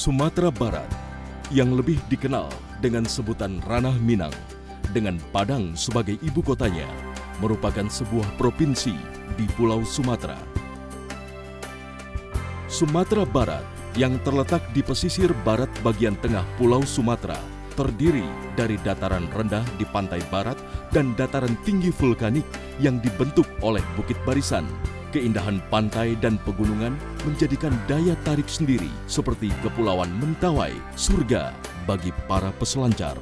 Sumatera Barat, yang lebih dikenal dengan sebutan Ranah Minang, dengan Padang sebagai ibu kotanya, merupakan sebuah provinsi di Pulau Sumatera. Sumatera Barat yang terletak di pesisir barat bagian tengah Pulau Sumatera terdiri dari dataran rendah di pantai barat dan dataran tinggi vulkanik yang dibentuk oleh bukit barisan. Keindahan pantai dan pegunungan menjadikan daya tarik sendiri seperti Kepulauan Mentawai, surga bagi para peselancar.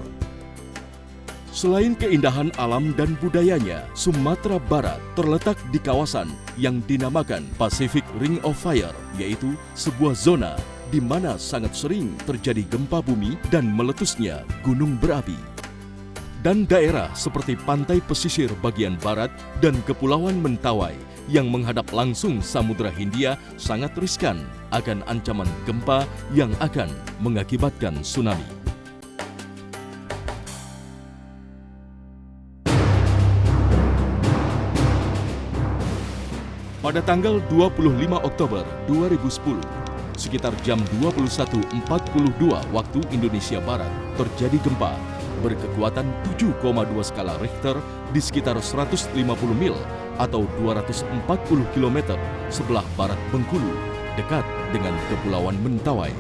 Selain keindahan alam dan budayanya, Sumatera Barat terletak di kawasan yang dinamakan Pacific Ring of Fire, yaitu sebuah zona di mana sangat sering terjadi gempa bumi dan meletusnya gunung berapi. Dan daerah seperti pantai pesisir bagian barat dan Kepulauan Mentawai yang menghadap langsung Samudra Hindia sangat riskan akan ancaman gempa yang akan mengakibatkan tsunami. Pada tanggal 25 Oktober 2010, sekitar jam 21.42 waktu Indonesia Barat, terjadi gempa berkekuatan 7,2 skala Richter di sekitar 150 mil atau 240 km sebelah barat Bengkulu, dekat dengan Kepulauan Mentawai.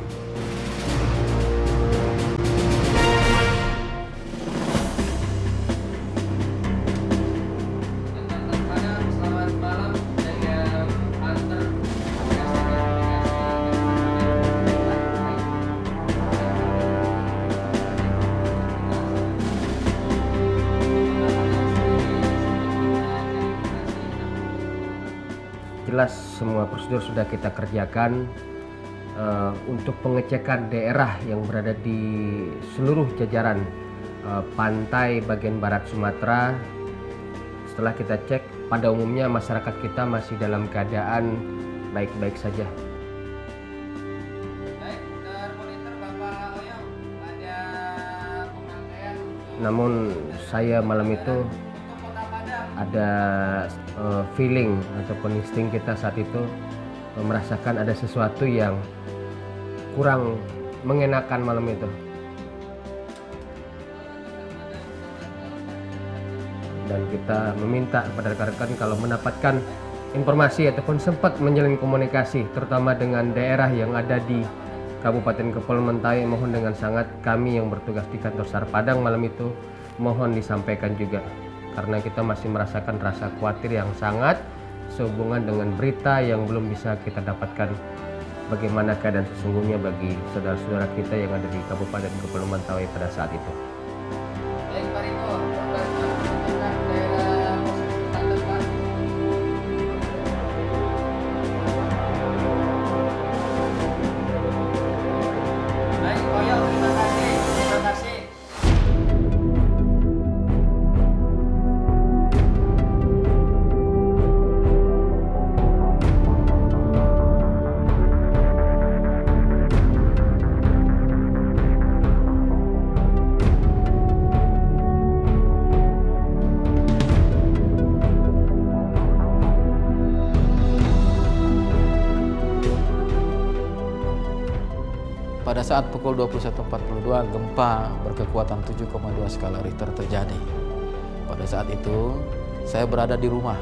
Jelas semua prosedur sudah kita kerjakan untuk pengecekan daerah yang berada di seluruh jajaran pantai bagian barat Sumatera. Setelah kita cek, pada umumnya masyarakat kita masih dalam keadaan baik-baik saja. Namun saya malam itu ada feeling ataupun insting kita saat itu merasakan ada sesuatu yang kurang mengenakan malam itu. Dan kita meminta kepada rekan-rekan kalau mendapatkan informasi ataupun sempat menjalin komunikasi terutama dengan daerah yang ada di Kabupaten Kepulauan Mentawai, mohon dengan sangat kami yang bertugas di kantor SAR Padang malam itu mohon disampaikan juga, karena kita masih merasakan rasa khawatir yang sangat sehubungan dengan berita yang belum bisa kita dapatkan bagaimana keadaan sesungguhnya bagi saudara-saudara kita yang ada di Kabupaten Kepulauan Mentawai pada saat itu. Baik, Pak Riko, tentang daerah posisi Banten, Pak. Baik, Koyo, terima kasih. Terima kasih. Pada saat pukul 21.42, gempa berkekuatan 7,2 skala Richter terjadi. Pada saat itu, saya berada di rumah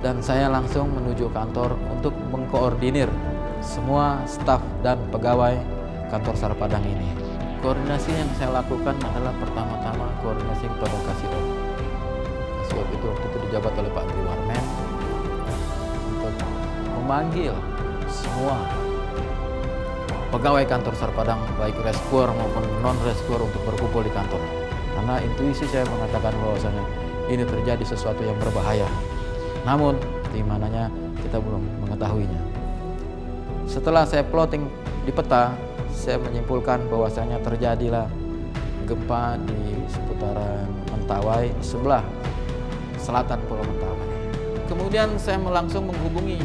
dan saya langsung menuju kantor untuk mengkoordinir semua staf dan pegawai kantor SAR Padang ini. Koordinasi yang saya lakukan adalah pertama-tama koordinasi kepada Kasihop. Kasihop itu waktu itu dijabat oleh Pak Andri Warmen untuk memanggil semua pegawai kantor SAR Padang, baik reskuer maupun non-reskuer, untuk berkumpul di kantor. Karena intuisi saya mengatakan bahwasanya ini terjadi sesuatu yang berbahaya. Namun, di mananya kita belum mengetahuinya. Setelah saya plotting di peta, saya menyimpulkan bahwasanya terjadilah gempa di seputaran Mentawai, sebelah selatan Pulau Mentawai. Kemudian saya langsung menghubungi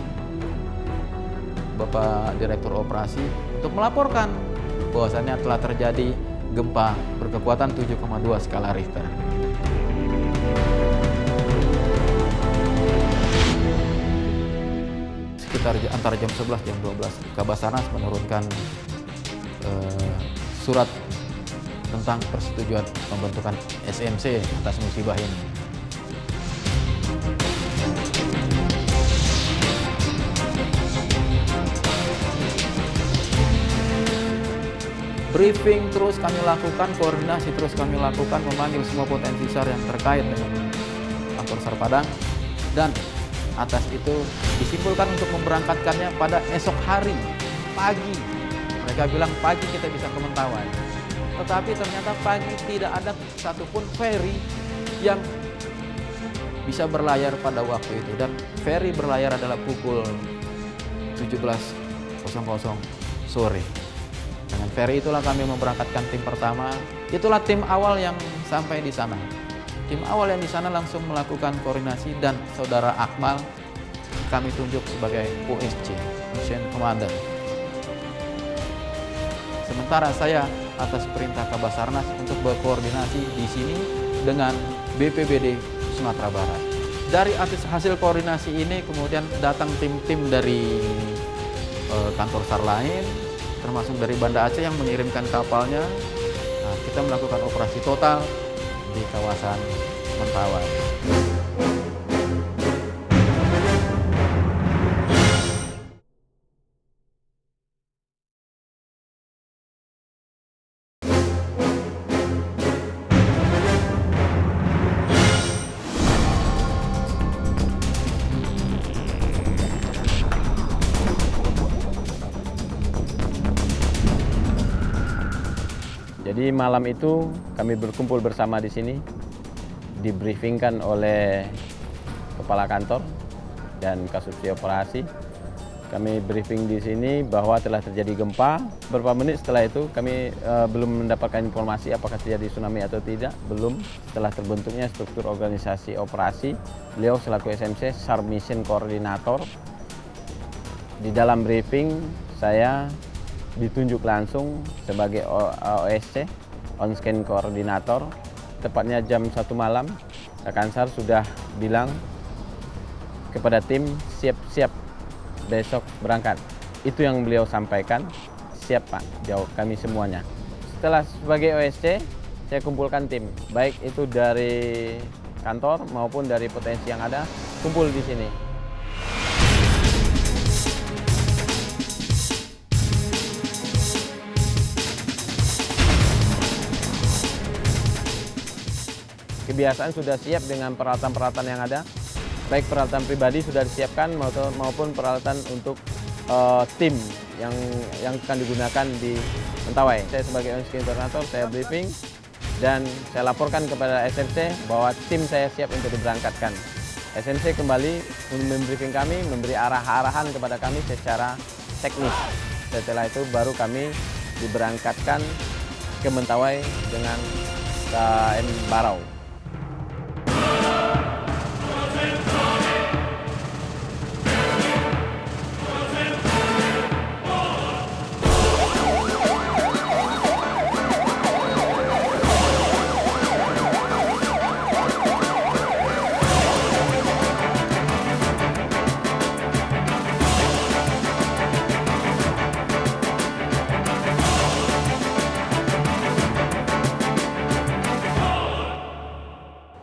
Bapak Direktur Operasi untuk melaporkan bahwasannya telah terjadi gempa berkekuatan 7,2 skala Richter. Sekitar antara jam 11 jam 12, Kabasarnas menurunkan surat tentang persetujuan pembentukan SMC atas musibah ini. Briefing terus kami lakukan, koordinasi terus kami lakukan, memanggil semua potensi SAR yang terkait dengan kantor SAR Padang, dan atas itu disimpulkan untuk memberangkatkannya pada esok hari, pagi. Mereka bilang pagi kita bisa ke Mentawai. Tetapi ternyata pagi tidak ada satupun ferry yang bisa berlayar pada waktu itu. Dan ferry berlayar adalah pukul 17.00 sore. Dengan ferry itulah kami memberangkatkan tim pertama. Itulah tim awal yang sampai di sana. Tim awal yang di sana langsung melakukan koordinasi, dan saudara Akmal kami tunjuk sebagai OSC, Mission Commander. Sementara saya atas perintah Kabasarnas untuk berkoordinasi di sini dengan BPBD Sumatera Barat. Dari hasil koordinasi ini kemudian datang tim-tim dari kantor SAR lain, termasuk dari Banda Aceh yang mengirimkan kapalnya. Nah, kita melakukan operasi total di kawasan Mentawai. Jadi malam itu kami berkumpul bersama di sini, dibriefingkan oleh Kepala Kantor dan Kasubsi Operasi. Kami briefing di sini bahwa telah terjadi gempa. Beberapa menit setelah itu kami belum mendapatkan informasi apakah terjadi tsunami atau tidak. Belum. Setelah terbentuknya struktur organisasi operasi, beliau selaku SMC SAR Mission Koordinator. Di dalam briefing saya ditunjuk langsung sebagai OSC, On Scan Koordinator. Tepatnya jam 1 malam, rekan SAR sudah bilang kepada tim, siap-siap besok berangkat. Itu yang beliau sampaikan, siap Pak, jawab kami semuanya. Setelah sebagai OSC, saya kumpulkan tim, baik itu dari kantor maupun dari potensi yang ada, kumpul di sini. Kebiasaan sudah siap dengan peralatan-peralatan yang ada, baik peralatan pribadi sudah disiapkan maupun peralatan untuk tim yang akan digunakan di Mentawai. Saya sebagai OSC Koordinator, saya briefing dan saya laporkan kepada SMC bahwa tim saya siap untuk diberangkatkan. SMC kembali membriefing kami, memberi arahan kepada kami secara teknis. Setelah itu baru kami diberangkatkan ke Mentawai dengan KM Barau.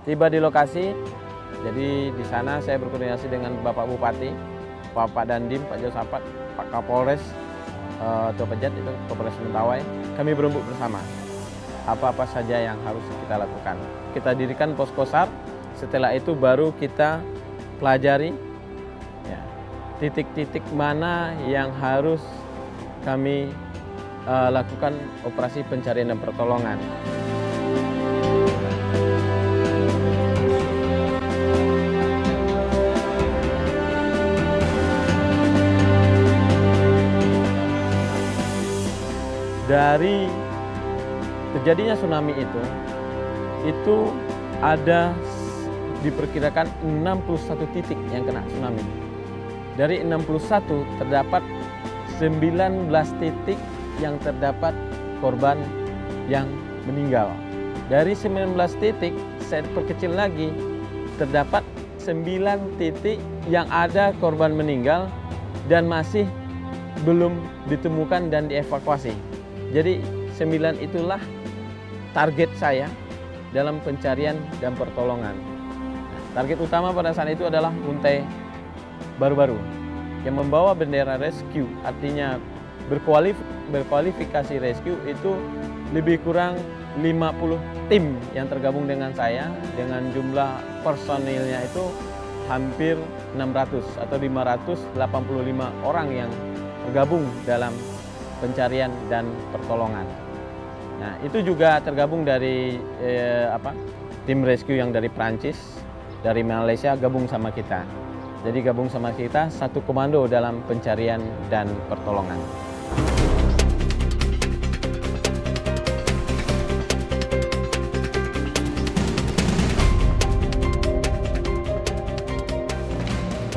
Tiba di lokasi, jadi di sana saya berkoordinasi dengan Bapak Bupati, Pak Dandim, Pak Josafat, Pak Kapolres, Tua Pejat itu Kapolres Mentawai. Kami berembuk bersama apa-apa saja yang harus kita lakukan. Kita dirikan posko SAR, setelah itu baru kita pelajari titik-titik mana yang harus kami lakukan operasi pencarian dan pertolongan. Dari terjadinya tsunami itu ada diperkirakan 61 titik yang kena tsunami. Dari 61 terdapat 19 titik yang terdapat korban yang meninggal. Dari 19 titik saya perkecil lagi, terdapat 9 titik yang ada korban meninggal dan masih belum ditemukan dan dievakuasi. Jadi 9 itulah target saya dalam pencarian dan pertolongan. Target utama pada saat itu adalah Muntai Baru-Baru yang membawa bendera rescue, artinya berkualifikasi rescue itu lebih kurang 50 tim yang tergabung dengan saya, dengan jumlah personilnya itu hampir 600 atau 585 orang yang tergabung dalam pencarian dan pertolongan. Nah, itu juga tergabung dari tim rescue yang dari Prancis, dari Malaysia gabung sama kita. Jadi gabung sama kita satu komando dalam pencarian dan pertolongan.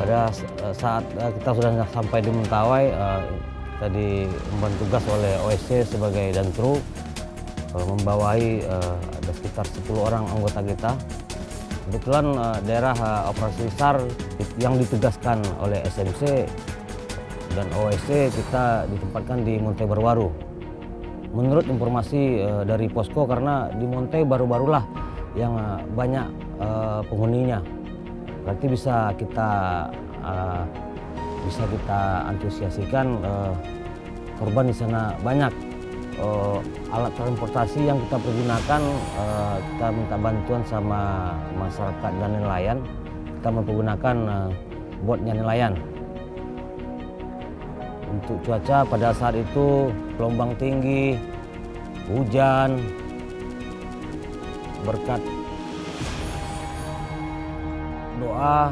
Pada saat kita sudah sampai di Mentawai, kita diemban tugas oleh OSC sebagai dan kru, membawahi ada sekitar 10 orang anggota kita. Kebetulan daerah operasi SAR yang ditugaskan oleh SMC dan OSC kita ditempatkan di Muntai Baru-Baru. Menurut informasi dari posko, karena di Muntai Baru-Barulah yang banyak penghuninya. Berarti bisa kita antusiasikan korban di sana banyak. Alat transportasi yang kita pergunakan, kita minta bantuan sama masyarakat dan nelayan. Kita mempergunakan botnya nelayan. Untuk cuaca pada saat itu gelombang tinggi, hujan, berkat doa,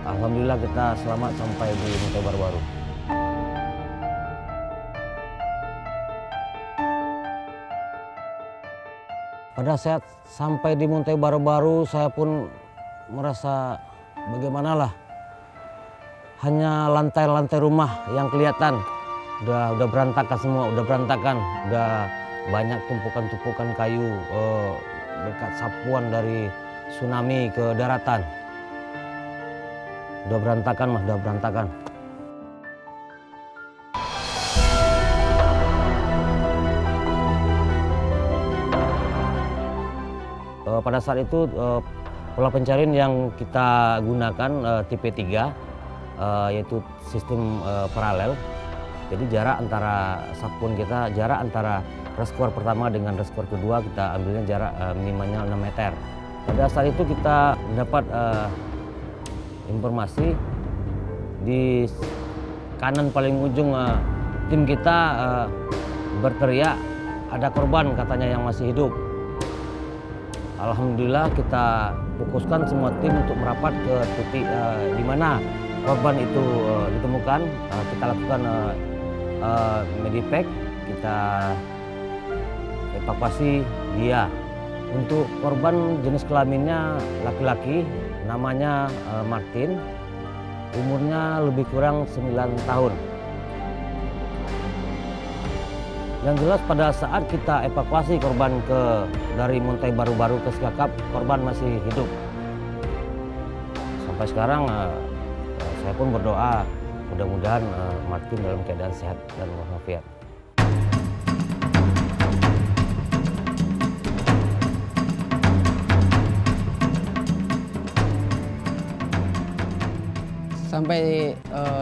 alhamdulillah kita selamat sampai di Muntai Baru-Baru. Pada saat sampai di Muntai Baru-Baru, saya pun merasa bagimanalah. Hanya lantai-lantai rumah yang kelihatan, udah berantakan semua, udah banyak tumpukan-tumpukan kayu berkat sapuan dari tsunami ke daratan. Udah berantakan. Pada saat itu pola pencarian yang kita gunakan tipe 3, yaitu sistem paralel. Jadi jarak antara sapuan kita, jarak antara reservoir pertama dengan reservoir kedua kita ambilnya jarak minimalnya 6 meter. Pada saat itu kita mendapat informasi di kanan paling ujung tim kita berteriak ada korban katanya yang masih hidup. Alhamdulillah kita fokuskan semua tim untuk merapat ke titik di mana korban itu ditemukan. Kita lakukan medipack, kita evakuasi dia. Untuk korban jenis kelaminnya laki-laki, namanya Martin, umurnya lebih kurang 9 tahun. Yang jelas pada saat kita evakuasi korban dari Muntai Baru-Baru ke Sekakap, korban masih hidup. Sampai sekarang saya pun berdoa mudah-mudahan Martin dalam keadaan sehat dan walafiat. Sampai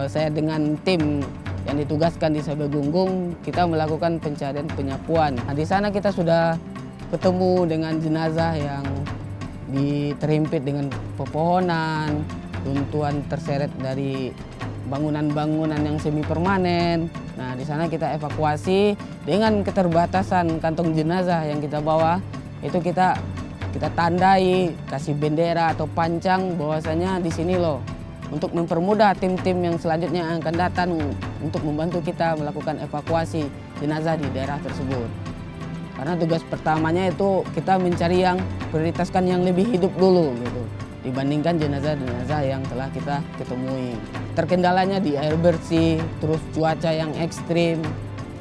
saya dengan tim yang ditugaskan di Sabegunggung, kita melakukan pencarian penyapuan. Nah, di sana kita sudah ketemu dengan jenazah yang terhimpit dengan pepohonan, runtuhan terseret dari bangunan-bangunan yang semi permanen. Nah, di sana kita evakuasi dengan keterbatasan kantong jenazah yang kita bawa. Itu kita tandai, kasih bendera atau pancang bahwasanya di sini loh. Untuk mempermudah tim-tim yang selanjutnya akan datang untuk membantu kita melakukan evakuasi jenazah di daerah tersebut. Karena tugas pertamanya itu kita mencari yang prioritaskan yang lebih hidup dulu gitu, dibandingkan jenazah-jenazah yang telah kita ketemui. Terkendalanya di air bersih, terus cuaca yang ekstrim.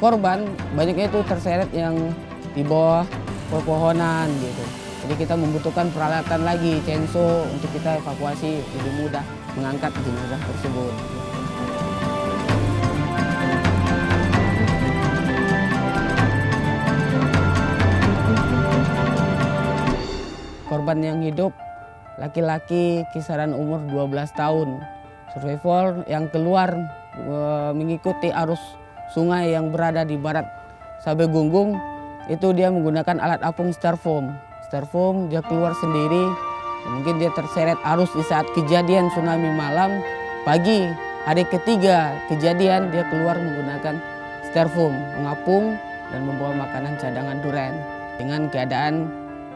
Korban banyaknya itu terseret yang di bawah pepohonan gitu. Jadi kita membutuhkan peralatan lagi, chainsaw, untuk kita evakuasi lebih mudah mengangkat jenazah tersebut. korban yang hidup laki-laki kisaran umur 12 tahun. Survivor yang keluar mengikuti arus sungai yang berada di barat Sabegunggung, itu dia menggunakan alat apung styrofoam. Styrofoam dia keluar sendiri, mungkin dia terseret arus di saat kejadian tsunami malam. Pagi hari ketiga kejadian dia keluar menggunakan styrofoam, mengapung dan membawa makanan cadangan duren dengan keadaan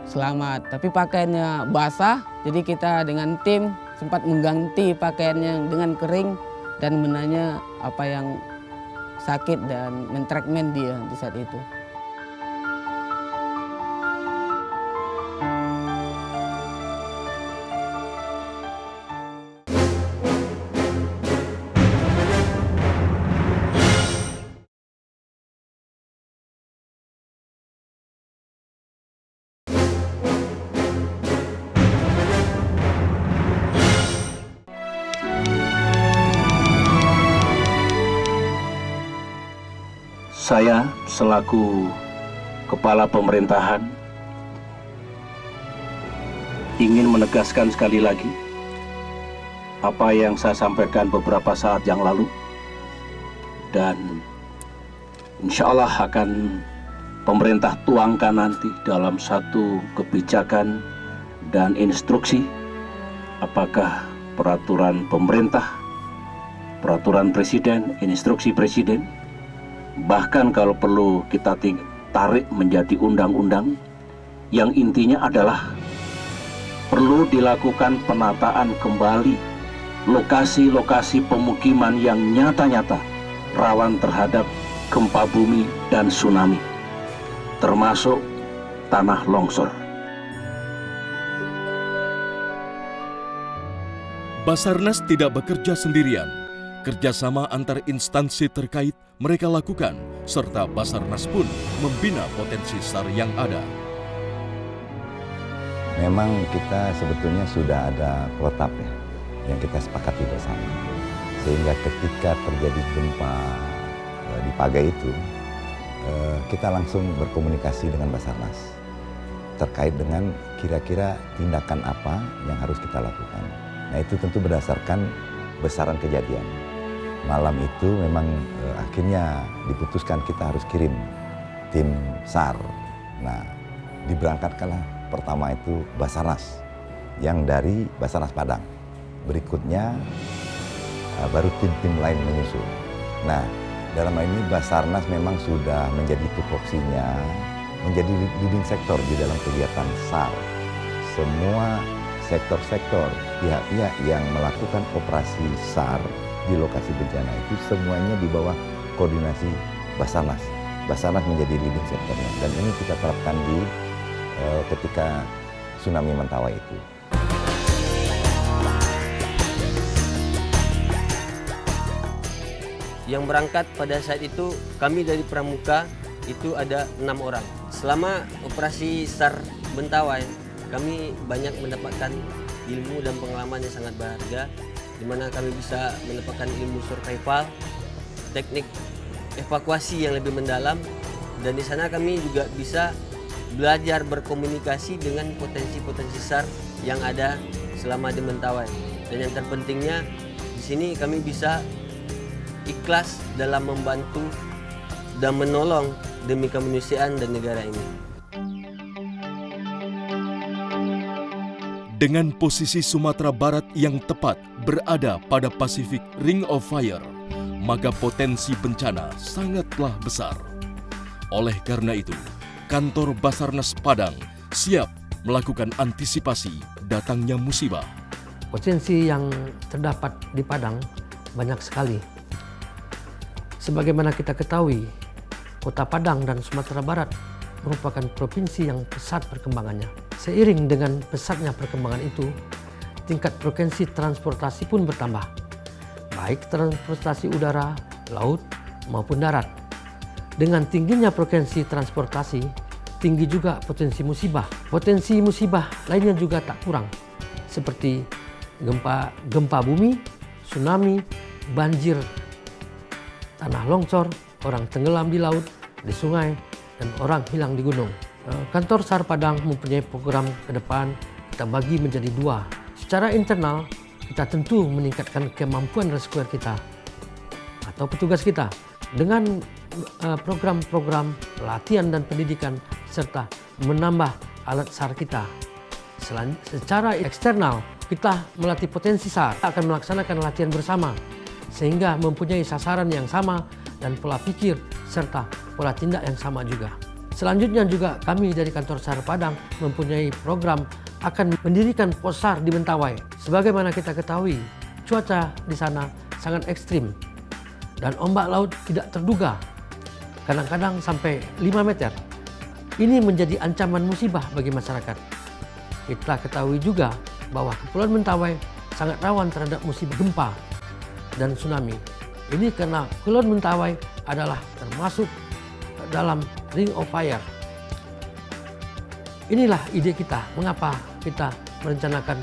selamat. Tapi pakaiannya basah, jadi kita dengan tim sempat mengganti pakaiannya dengan kering dan menanya apa yang sakit dan mentreatment dia di saat itu. Saya selaku Kepala Pemerintahan ingin menegaskan sekali lagi apa yang saya sampaikan beberapa saat yang lalu, dan insya Allah akan pemerintah tuangkan nanti dalam satu kebijakan dan instruksi, apakah peraturan pemerintah, peraturan presiden, instruksi presiden, bahkan kalau perlu kita tarik menjadi undang-undang, yang intinya adalah perlu dilakukan penataan kembali lokasi-lokasi pemukiman yang nyata-nyata rawan terhadap gempa bumi dan tsunami, termasuk tanah longsor. Basarnas tidak bekerja sendirian. Kerjasama antar instansi terkait mereka lakukan, serta Basarnas pun membina potensi SAR yang ada. Memang kita sebetulnya sudah ada protap ya, yang kita sepakati bersama. Sehingga ketika terjadi gempa di Pagai itu, kita langsung berkomunikasi dengan Basarnas terkait dengan kira-kira tindakan apa yang harus kita lakukan. Nah itu tentu berdasarkan besaran kejadian. Malam itu memang akhirnya diputuskan kita harus kirim tim SAR. Nah, diberangkatkanlah pertama itu Basarnas yang dari Basarnas Padang. Berikutnya baru tim-tim lain menyusul. Nah, dalam hal ini Basarnas memang sudah menjadi tupoksinya, menjadi leading sektor di dalam kegiatan SAR. Semua sektor-sektor pihak-pihak yang melakukan operasi SAR di lokasi bencana itu semuanya di bawah koordinasi Basarnas. Basarnas menjadi leading sektornya, dan ini kita terapkan di ketika tsunami Mentawai itu. Yang berangkat pada saat itu kami dari Pramuka itu ada 6 orang. Selama operasi SAR Mentawai kami banyak mendapatkan ilmu dan pengalaman yang sangat berharga, di mana kami bisa mendapatkan ilmu survival, teknik evakuasi yang lebih mendalam, dan di sana kami juga bisa belajar berkomunikasi dengan potensi-potensi SAR yang ada selama di Mentawai. Dan yang terpentingnya di sini kami bisa ikhlas dalam membantu dan menolong demi kemanusiaan dan negara ini. Dengan posisi Sumatera Barat yang tepat berada pada Pacific Ring of Fire, maka potensi bencana sangatlah besar. Oleh karena itu, kantor Basarnas Padang siap melakukan antisipasi datangnya musibah. Potensi yang terdapat di Padang banyak sekali. Sebagaimana kita ketahui, Kota Padang dan Sumatera Barat merupakan provinsi yang pesat perkembangannya. Seiring dengan pesatnya perkembangan itu, tingkat frekuensi transportasi pun bertambah, baik transportasi udara, laut, maupun darat. Dengan tingginya frekuensi transportasi, tinggi juga potensi musibah. Potensi musibah lainnya juga tak kurang, seperti gempa bumi, tsunami, banjir, tanah longsor, orang tenggelam di laut, di sungai, dan orang hilang di gunung. Kantor SAR Padang mempunyai program ke depan kita bagi menjadi 2. Secara internal, kita tentu meningkatkan kemampuan rescuer kita atau petugas kita dengan program-program pelatihan dan pendidikan serta menambah alat SAR kita. Secara eksternal, kita melatih potensi SAR, akan melaksanakan latihan bersama sehingga mempunyai sasaran yang sama dan pola pikir serta pola tindak yang sama juga. Selanjutnya juga kami dari kantor SAR Padang mempunyai program akan mendirikan pos SAR di Mentawai. Sebagaimana kita ketahui, cuaca di sana sangat ekstrim dan ombak laut tidak terduga, kadang-kadang sampai 5 meter. Ini menjadi ancaman musibah bagi masyarakat. Kita ketahui juga bahwa Kepulauan Mentawai sangat rawan terhadap musibah gempa dan tsunami. Ini karena Kepulauan Mentawai adalah termasuk dalam Ring of Fire. Inilah ide kita, mengapa kita merencanakan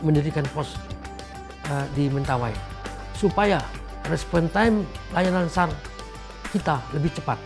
mendirikan pos di Mentawai, supaya respon time layanan SAR kita lebih cepat.